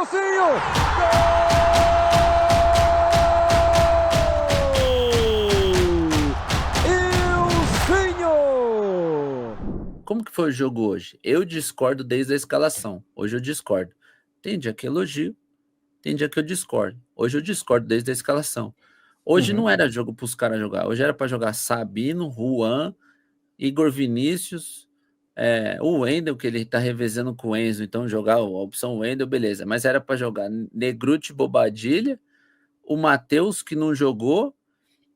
Edilcinho! Ilcinho! Como que foi o jogo hoje? Eu discordo desde a escalação. Hoje eu discordo. Tem dia que elogio, tem dia que eu discordo. Hoje eu discordo desde a escalação. Hoje não era jogo para os caras jogar. Hoje era para jogar Sabino, Juan, Igor Vinícius, o Wendel, que ele tá revezando com o Enzo, então jogar a opção Wendel, beleza. Mas era para jogar Negruti, Bobadilha, o Matheus, que não jogou,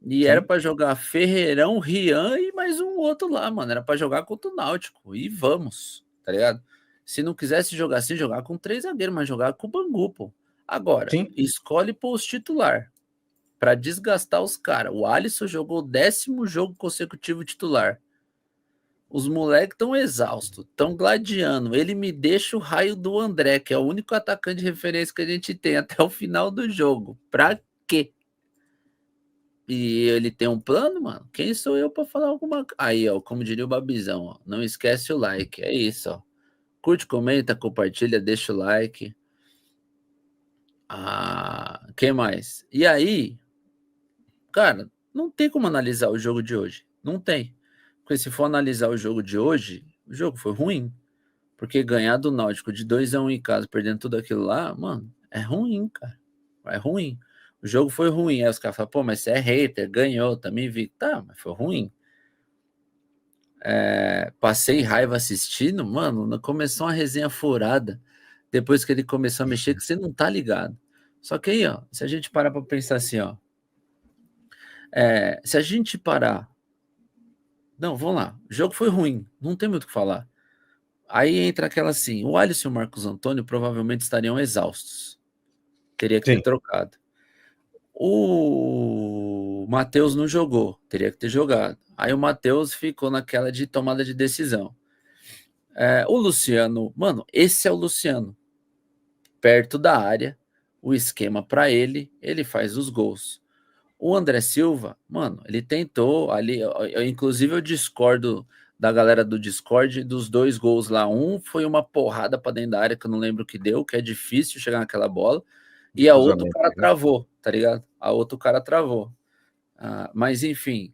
e Sim. era para jogar Ferreirão, Rian e mais um outro lá, mano. Era para jogar contra o Náutico. E vamos, tá ligado? Se não quisesse jogar assim, jogar com 3 zagueiros, mas jogar com o Bangu, pô. Agora, Sim. escolhe posto titular para desgastar os caras. O Alisson jogou o 10º jogo consecutivo titular. Os moleques estão exaustos, estão gladiando. Ele me deixa o raio do André, que é o único atacante de referência que a gente tem até o final do jogo. Pra quê? E ele tem um plano, mano? Quem sou eu pra falar alguma coisa? Aí, ó, como diria o Babizão, ó, não esquece o like. É isso, ó. Curte, comenta, compartilha, deixa o like. Quem mais? E aí, cara, não tem como analisar o jogo de hoje. Não tem. Porque se for analisar o jogo de hoje, o jogo foi ruim. Porque ganhar do Náutico de 2-1 em casa, perdendo tudo aquilo lá, mano, é ruim, cara. É ruim. O jogo foi ruim. Aí os caras falam, pô, mas você é hater, ganhou, também vi. Tá, mas foi ruim. Passei raiva assistindo, mano, começou uma resenha furada. Depois que ele começou a mexer, que você não tá ligado. Só que aí, ó, se a gente parar pra pensar assim, ó. Se a gente parar. Não, vamos lá. O jogo foi ruim, não tem muito o que falar. Aí entra aquela assim: o Alisson e o Marcos Antônio provavelmente estariam exaustos. Teria que ter trocado. O Matheus não jogou, teria que ter jogado. Aí o Matheus ficou naquela de tomada de decisão. O Luciano, mano, esse é o Luciano. Perto da área, o esquema para ele faz os gols. O André Silva, mano, ele tentou ali, inclusive eu discordo da galera do Discord dos 2 gols lá. Um foi uma porrada para dentro da área que eu não lembro o que deu, que é difícil chegar naquela bola. E a outro cara travou, tá ligado? A outro cara travou. Mas enfim,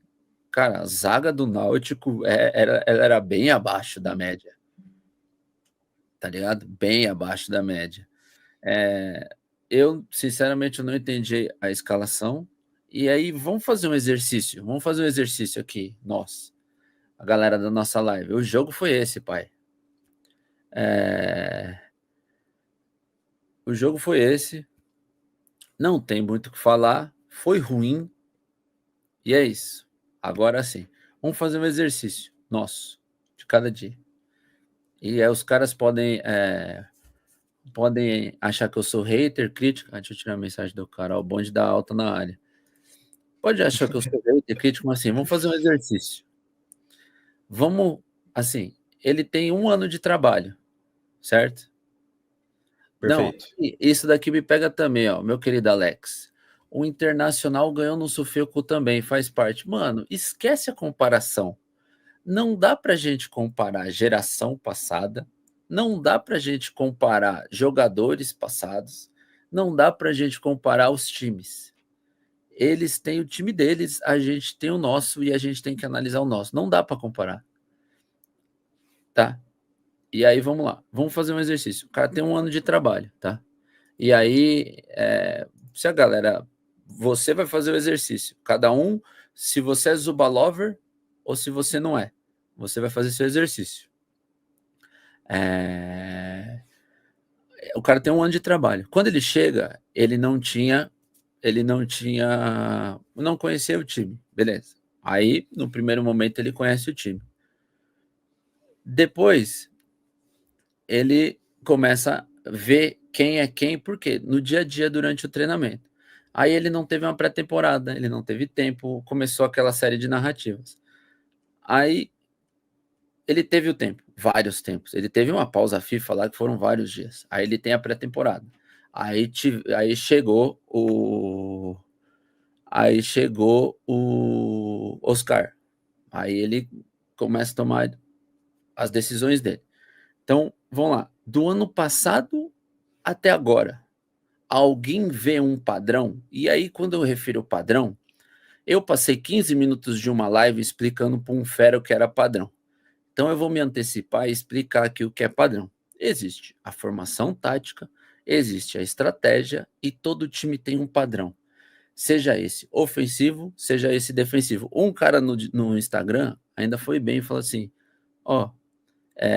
cara, a zaga do Náutico ela era bem abaixo da média. Tá ligado? Bem abaixo da média. Eu, sinceramente, eu não entendi a escalação. E aí, vamos fazer um exercício. Vamos fazer um exercício aqui, nós, a galera da nossa live. O jogo foi esse, pai. O jogo foi esse. Não tem muito o que falar. Foi ruim. E é isso. Agora sim. Vamos fazer um exercício nosso, de cada dia. E aí os caras podem achar que eu sou hater, crítico. Deixa eu tirar a mensagem do cara. O bonde da alta na área. Pode achar que eu sou hater, crítico, mas assim, vamos fazer um exercício. Vamos, assim, ele tem 1 ano de trabalho, certo? Perfeito. Não, isso daqui me pega também, ó, meu querido Alex. O Internacional ganhou no Sufoco também, faz parte. Mano, esquece a comparação. Não dá pra gente comparar geração passada, não dá pra gente comparar jogadores passados, não dá pra gente comparar os times. Eles têm o time deles, a gente tem o nosso e a gente tem que analisar o nosso. Não dá pra comparar. Tá? E aí, vamos lá. Vamos fazer um exercício. O cara tem 1 ano de trabalho, tá? E aí, se a galera... Você vai fazer o exercício. Cada um, se você é Zuba Lover ou se você não é. Você vai fazer seu exercício. O cara tem 1 ano de trabalho. Quando ele chega, ele não conhecia o time. Beleza. Aí, no primeiro momento, ele conhece o time. Depois, ele começa a ver quem é quem, porque no dia a dia, durante o treinamento. Aí ele não teve uma pré-temporada, ele não teve tempo, começou aquela série de narrativas. Aí ele teve o tempo, vários tempos. Ele teve uma pausa FIFA lá que foram vários dias. Aí ele tem a pré-temporada. Aí chegou o Oscar. Aí ele começa a tomar as decisões dele. Então, vamos lá. Do ano passado até agora, alguém vê um padrão? E aí, quando eu refiro padrão, eu passei 15 minutos de uma live explicando para um fera o que era padrão. Então eu vou me antecipar e explicar aqui o que é padrão. Existe a formação tática, existe a estratégia e todo time tem um padrão. Seja esse ofensivo, seja esse defensivo. Um cara no Instagram ainda foi bem e falou assim, ó,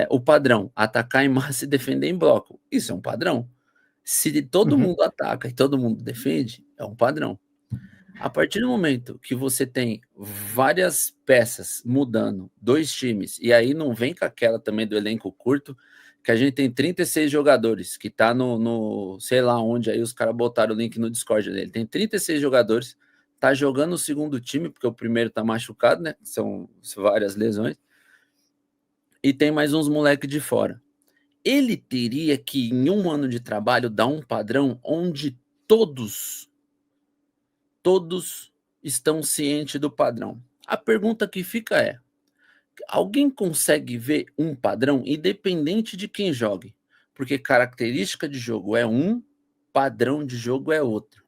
o padrão, atacar em massa e defender em bloco. Isso é um padrão. Se todo mundo ataca e todo mundo defende, é um padrão. A partir do momento que você tem várias peças mudando, 2 times, e aí não vem com aquela também do elenco curto, que a gente tem 36 jogadores, que tá no sei lá onde, aí os caras botaram o link no Discord dele. Tem 36 jogadores, tá jogando o segundo time, porque o primeiro tá machucado, né? São várias lesões. E tem mais uns moleques de fora. Ele teria que, em um ano de trabalho, dar um padrão onde todos estão cientes do padrão. A pergunta que fica é: alguém consegue ver um padrão independente de quem jogue? Porque característica de jogo é um, padrão de jogo é outro.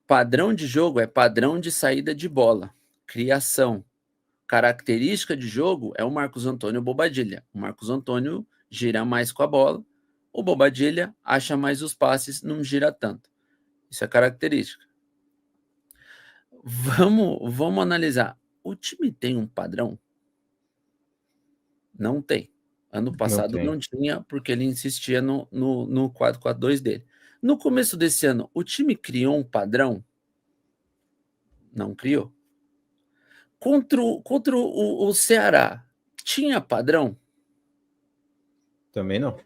Padrão de jogo é padrão de saída de bola, criação. Característica de jogo é o Marcos Antônio Bobadilha. O Marcos Antônio gira mais com a bola, o Bobadilha acha mais os passes, não gira tanto. Isso é característica. Vamos analisar. O time tem um padrão? Não tem. Ano passado não tinha, porque ele insistia no 4-4-2 dele. No começo desse ano, o time criou um padrão? Não criou. Contra o Ceará, tinha padrão? Também não.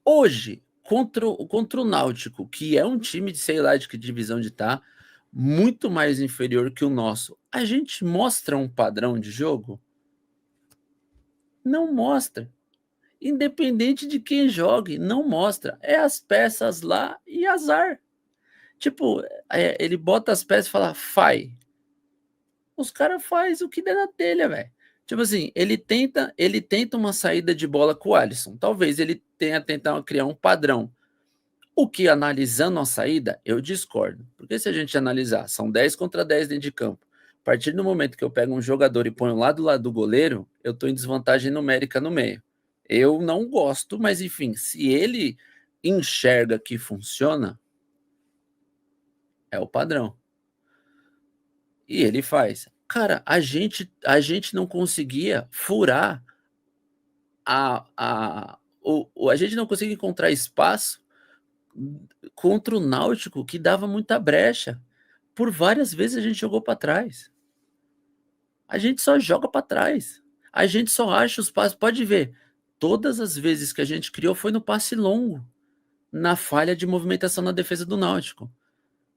Hoje, contra o Náutico, que é um time de sei lá de que divisão de tá, muito mais inferior que o nosso, a gente mostra um padrão de jogo? Não mostra. Independente de quem jogue, não mostra. É as peças lá e azar. Tipo, ele bota as peças e fala, faz. Os caras fazem o que der na telha, velho. Tipo assim, ele tenta uma saída de bola com o Alisson. Talvez ele tenha tentado criar um padrão. O que, analisando a saída, eu discordo. Porque se a gente analisar, são 10 contra 10 dentro de campo. A partir do momento que eu pego um jogador e ponho lá do lado do goleiro, eu estou em desvantagem numérica no meio. Eu não gosto, mas enfim, se ele enxerga que funciona, é o padrão. E ele faz. Cara, a gente não conseguia furar a gente não conseguia encontrar espaço contra o Náutico, que dava muita brecha. Por várias vezes a gente jogou para trás. A gente só joga para trás. A gente só acha os passes. Pode ver, todas as vezes que a gente criou foi no passe longo, na falha de movimentação na defesa do Náutico.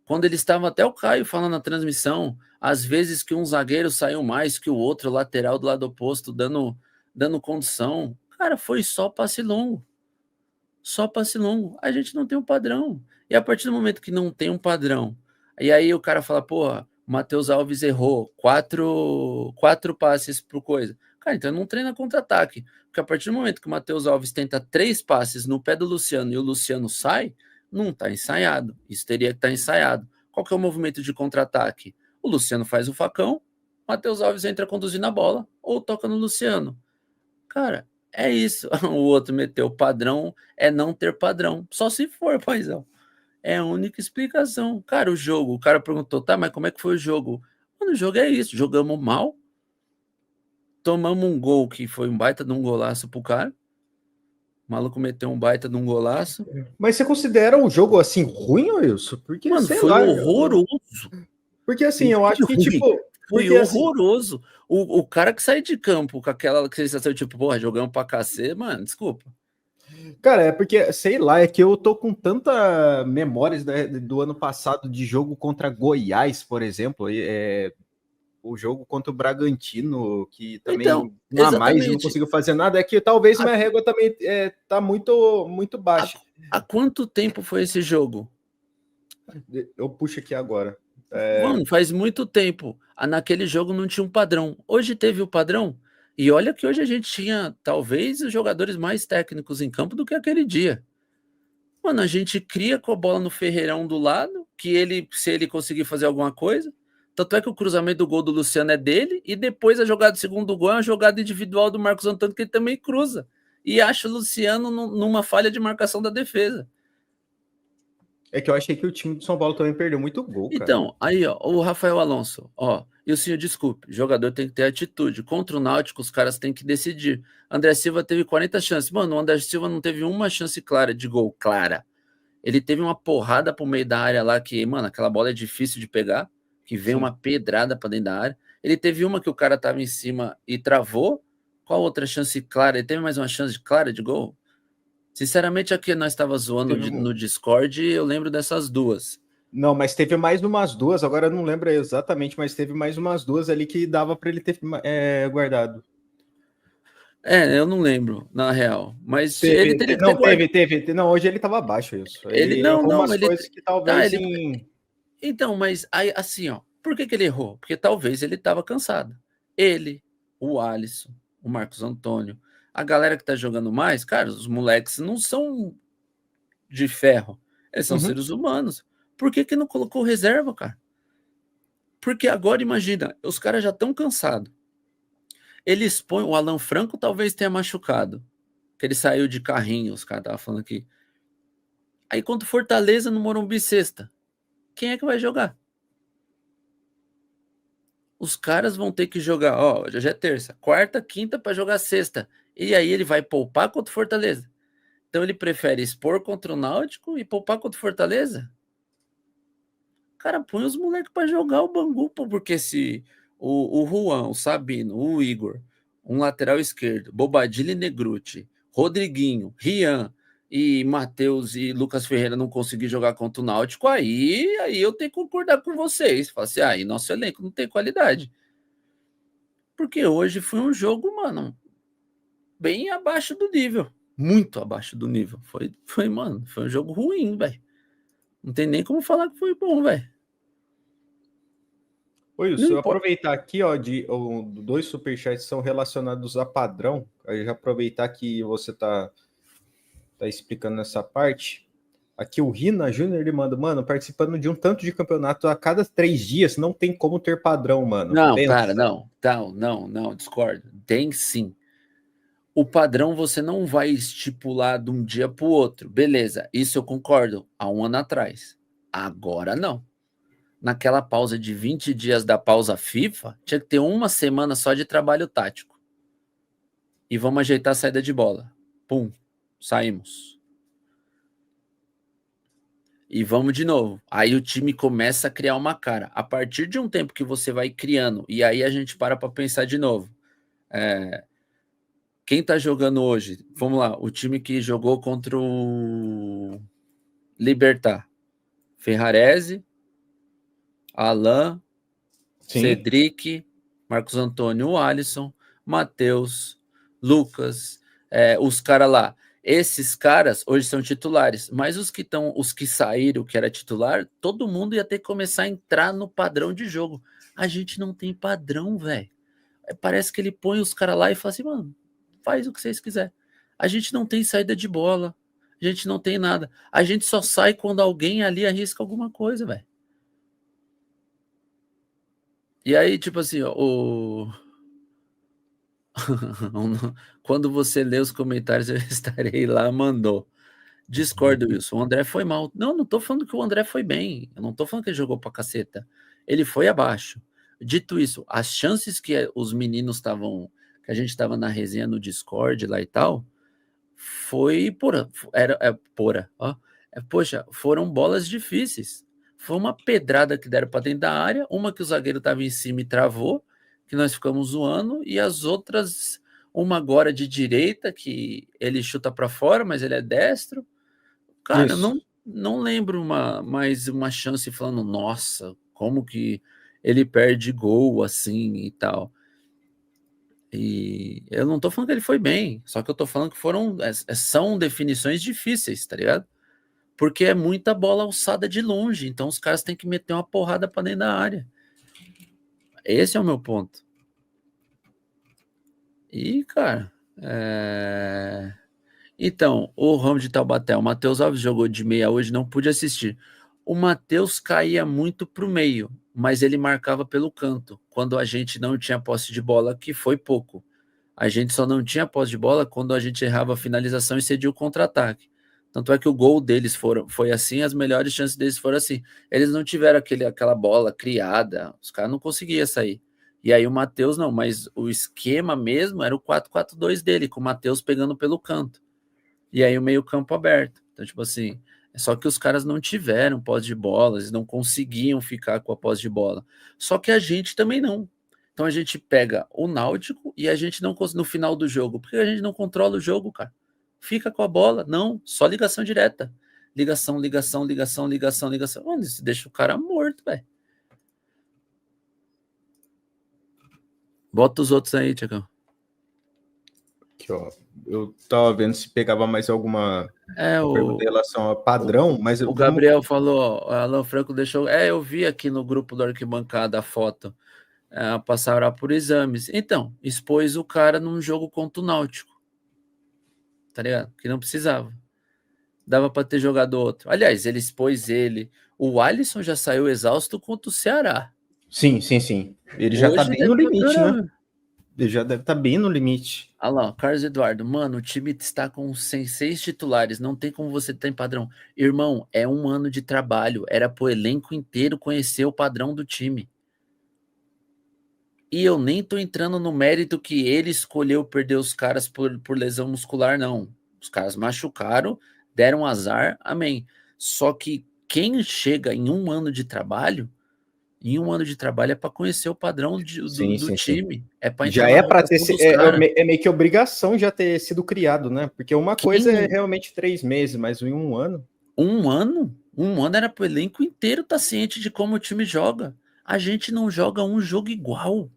Quando eles estavam, até o Caio falando na transmissão, às vezes que um zagueiro saiu mais que o outro, lateral do lado oposto, dando condição. Cara, foi só passe longo. Só passe longo. A gente não tem um padrão. E a partir do momento que não tem um padrão, e aí o cara fala, porra, o Matheus Alves errou 4 passes pro coisa. Cara, então não treina contra-ataque. Porque a partir do momento que o Matheus Alves tenta 3 passes no pé do Luciano e o Luciano sai, não está ensaiado. Isso teria que estar ensaiado. Qual que é o movimento de contra-ataque? O Luciano faz o facão, o Matheus Alves entra conduzindo a bola ou toca no Luciano. Cara, é isso. O outro meteu padrão, é não ter padrão. Só se for, paizão. É a única explicação. Cara, o jogo, o cara perguntou, tá, mas como é que foi o jogo? Mano, o jogo é isso. Jogamos mal, tomamos um gol que foi um baita de um golaço pro cara. O maluco meteu um baita de um golaço. Mas você considera o jogo assim ruim, Wilson? Porque, Mano, sei foi lá. horroroso. Porque assim, eu acho que, tipo. Foi Porque, assim, horroroso. O cara que sai de campo com aquela sensação, tipo, porra, jogamos pra cacete, mano, desculpa. cara, é porque, sei lá, é que eu tô com tanta memórias do ano passado de jogo contra Goiás, por exemplo, o jogo contra o Bragantino, que também Então, um a mais não exatamente. conseguiu fazer nada, é que talvez minha régua também tá muito, muito baixa. Há quanto tempo foi esse jogo? Eu puxo aqui agora. Mano, faz muito tempo. Naquele jogo não tinha um padrão. Hoje teve o padrão. E olha que hoje a gente tinha, talvez, os jogadores mais técnicos em campo do que aquele dia. Mano, a gente cria com a bola no Ferreirão do lado, que ele, se ele conseguir fazer alguma coisa. Tanto é que o cruzamento do gol do Luciano é dele, e depois a jogada do segundo gol é uma jogada individual do Marcos Antônio, que ele também cruza. E acha o Luciano numa falha de marcação da defesa. É que eu achei que o time do São Paulo também perdeu muito gol, cara. Então, aí, ó, o Rafael Alonso, ó, e o senhor, desculpe, jogador tem que ter atitude. Contra o Náutico, os caras têm que decidir. André Silva teve 40 chances. Mano, o André Silva não teve uma chance clara de gol, clara. Ele teve uma porrada pro meio da área lá que, mano, aquela bola é difícil de pegar, que vem Sim. uma pedrada pra dentro da área. Ele teve uma que o cara tava em cima e travou. Qual outra chance clara? Ele teve mais uma chance clara de gol? Sinceramente, aqui nós tava zoando Teve no Discord, eu lembro dessas duas. Não, mas teve mais umas duas, agora eu não lembro exatamente, mas teve mais umas duas ali que dava para ele ter guardado. É, eu não lembro, na real. Mas ele teria que ter Não, guardado. Não, hoje ele tava abaixo, isso. Ele, Ele não, errou não, umas ele. coisas que Tá, talvez ele. em. Então, mas aí, assim, ó. Por que ele errou? Porque talvez ele tava cansado. Ele, o Alisson, o Marcos Antônio, a galera que tá jogando mais, cara, os moleques não são de ferro. Eles são Uhum. seres humanos. Por que não colocou reserva, cara? Porque agora, imagina, os caras já estão cansados. Ele expõe, o Alan Franco talvez tenha machucado, que ele saiu de carrinho, os caras estavam falando aqui. Aí contra o Fortaleza no Morumbi sexta, quem é que vai jogar? Os caras vão ter que jogar, ó, já é terça, quarta, quinta para jogar sexta. E aí ele vai poupar contra o Fortaleza. Então ele prefere expor contra o Náutico e poupar contra o Fortaleza? Cara, põe os moleques para jogar o Bangu, pô, porque se o Juan, o Sabino, o Igor, um lateral esquerdo, Bobadilla e Negruti, Rodriguinho, Rian e Matheus e Lucas Ferreira não conseguir jogar contra o Náutico, aí eu tenho que concordar com vocês. Falar assim, aí nosso elenco não tem qualidade. Porque hoje foi um jogo, mano, bem abaixo do nível. Muito abaixo do nível. Mano, foi um jogo ruim, velho. Não tem nem como falar que foi bom, velho. Oi, Não se eu importa. aproveitar aqui, ó, dois superchats são relacionados a padrão, aí já aproveitar que você tá explicando essa parte. Aqui o Rina Júnior, ele manda, mano, participando de um tanto de campeonato a cada 3 dias, não tem como ter padrão, mano. Não, cara, Pensa. não, discordo. Tem sim. O padrão você não vai estipular de um dia para o outro. Beleza, isso eu concordo. Há um ano atrás. Agora não. Naquela pausa de 20 dias da pausa FIFA, tinha que ter uma semana só de trabalho tático. E vamos ajeitar a saída de bola. Pum, saímos. E vamos de novo. Aí o time começa a criar uma cara. A partir de um tempo que você vai criando, e aí a gente para pensar de novo. Quem tá jogando hoje? Vamos lá, o time que jogou contra o Libertad. Ferrarese, Alain, Sim. Cedric, Marcos Antônio, Alisson, Matheus, Lucas, os caras lá. Esses caras hoje são titulares, mas os que saíram, que era titular, todo mundo ia ter que começar a entrar no padrão de jogo. A gente não tem padrão, velho. Parece que ele põe os caras lá e fala assim, mano, faz o que vocês quiserem. A gente não tem saída de bola, a gente não tem nada. A gente só sai quando alguém ali arrisca alguma coisa, velho. E aí, tipo assim, ó, quando você lê os comentários, eu estarei lá, mandou. Discordo, Wilson. O André foi mal. Não tô falando que o André foi bem. Eu não tô falando que ele jogou pra caceta. Ele foi abaixo. Dito isso, as chances que os meninos estavam, que a gente estava na resenha no Discord lá e tal, foi pura. Pura, ó. Poxa, foram bolas difíceis. Foi uma pedrada que deram para dentro da área, uma que o zagueiro estava em cima e travou, que nós ficamos zoando, e as outras, uma agora de direita, que ele chuta para fora, mas ele é destro. Cara, Isso. não lembro mais uma chance falando, nossa, como que ele perde gol assim e tal. E eu não tô falando que ele foi bem, só que eu tô falando que são definições difíceis, tá ligado? Porque é muita bola alçada de longe, então os caras têm que meter uma porrada pra dentro da área. Esse é o meu ponto. E, cara, Então, o Ramo de Taubaté, o Matheus Alves jogou de meia hoje, não pude assistir. O Matheus caía muito pro meio, mas ele marcava pelo canto, quando a gente não tinha posse de bola, que foi pouco. A gente só não tinha posse de bola quando a gente errava a finalização e cedia o contra-ataque. Tanto é que o gol deles foi assim, as melhores chances deles foram assim. Eles não tiveram aquela bola criada, os caras não conseguiam sair. E aí o Matheus não, mas o esquema mesmo era o 4-4-2 dele, com o Matheus pegando pelo canto. E aí o meio-campo aberto. Então, tipo assim, é só que os caras não tiveram posse de bola, eles não conseguiam ficar com a posse de bola. Só que a gente também não. Então a gente pega o Náutico e a gente não consegue no final do jogo, porque a gente não controla o jogo, cara. Fica com a bola, não, só ligação direta. Ligação, ligação, ligação, ligação, ligação. Mano, isso deixa o cara morto, velho. Bota os outros aí, Tiagão. Aqui, ó. Eu tava vendo se pegava mais alguma pergunta em relação a padrão, mas o Gabriel falou, Alan Franco deixou. Eu vi aqui no grupo do Arquibancada a foto. Passará por exames. Então, expôs o cara num jogo contra o Náutico. Tá ligado? Que não precisava. Dava para ter jogado outro. Aliás, ele expôs ele. O Alisson já saiu exausto contra o Ceará. Sim. Ele já tá bem no limite, né? Ele já deve estar bem no limite. Olha lá, Carlos Eduardo. Mano, o time está com 6 titulares. Não tem como você ter padrão. Irmão, é um ano de trabalho. Era pro elenco inteiro conhecer o padrão do time. E eu nem tô entrando no mérito que ele escolheu perder os caras por lesão muscular, não. Os caras machucaram, deram azar, amém. Só que quem chega em um ano de trabalho, é para conhecer o padrão do time. É para entrar já é para ter é meio que obrigação já ter sido criado, né? Porque uma coisa é realmente 3 meses, mas em um ano. Um ano era para o elenco inteiro estar ciente de como o time joga. A gente não joga um jogo igual.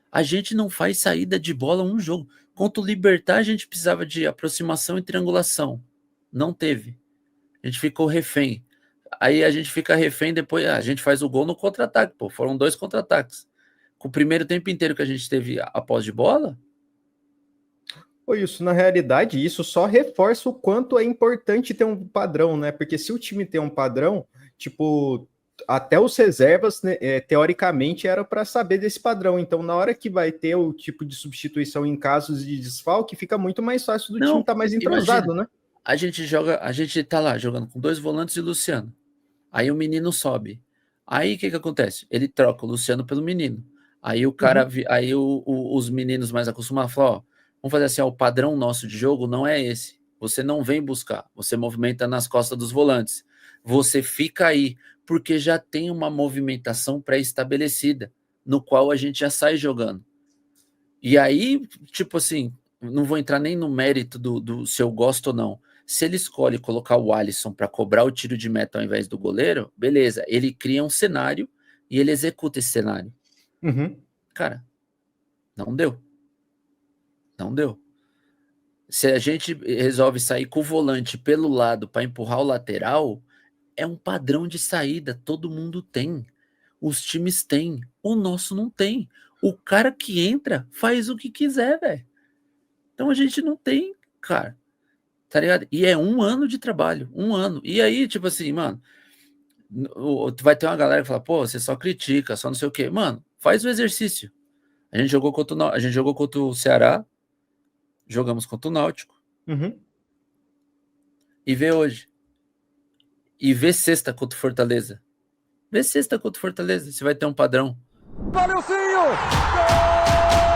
A gente não faz saída de bola um jogo. Contra o Libertad, a gente precisava de aproximação e triangulação. Não teve. A gente ficou refém. Aí a gente fica refém, depois a gente faz o gol no contra-ataque. Pô, foram 2 contra-ataques. Com o primeiro tempo inteiro que a gente teve a posse de bola. Isso, na realidade, isso só reforça o quanto é importante ter um padrão, né? Porque se o time tem um padrão, tipo, até os reservas, né, teoricamente, era para saber desse padrão. Então, na hora que vai ter o tipo de substituição em casos de desfalque, fica muito mais fácil do time estar mais entrosado, imagina, né? A gente tá lá jogando com 2 volantes e Luciano. Aí o menino sobe. Aí o que acontece? Ele troca o Luciano pelo menino. Aí o cara, aí os meninos mais acostumados falam, ó, vamos fazer assim, ó, o padrão nosso de jogo não é esse. Você não vem buscar, você movimenta nas costas dos volantes. Você fica aí, porque já tem uma movimentação pré-estabelecida, no qual a gente já sai jogando. E aí, tipo assim, não vou entrar nem no mérito do se eu gosto ou não. Se ele escolhe colocar o Alisson para cobrar o tiro de meta ao invés do goleiro, beleza, ele cria um cenário e ele executa esse cenário. Cara, não deu. Não deu. Se a gente resolve sair com o volante pelo lado para empurrar o lateral, é um padrão de saída, todo mundo tem. Os times têm, o nosso não tem. O cara que entra faz o que quiser, velho. Então a gente não tem, cara. Tá ligado? E é 1 ano de trabalho, 1 ano. E aí, tipo assim, mano, vai ter uma galera que fala, pô, você só critica, só não sei o quê. Mano, faz o exercício. A gente jogou contra o Ceará, jogamos contra o Náutico. E vê hoje. E vê sexta contra o Fortaleza. Vê sexta contra o Fortaleza, você vai ter um padrão. Valeu, Cinho! Gol!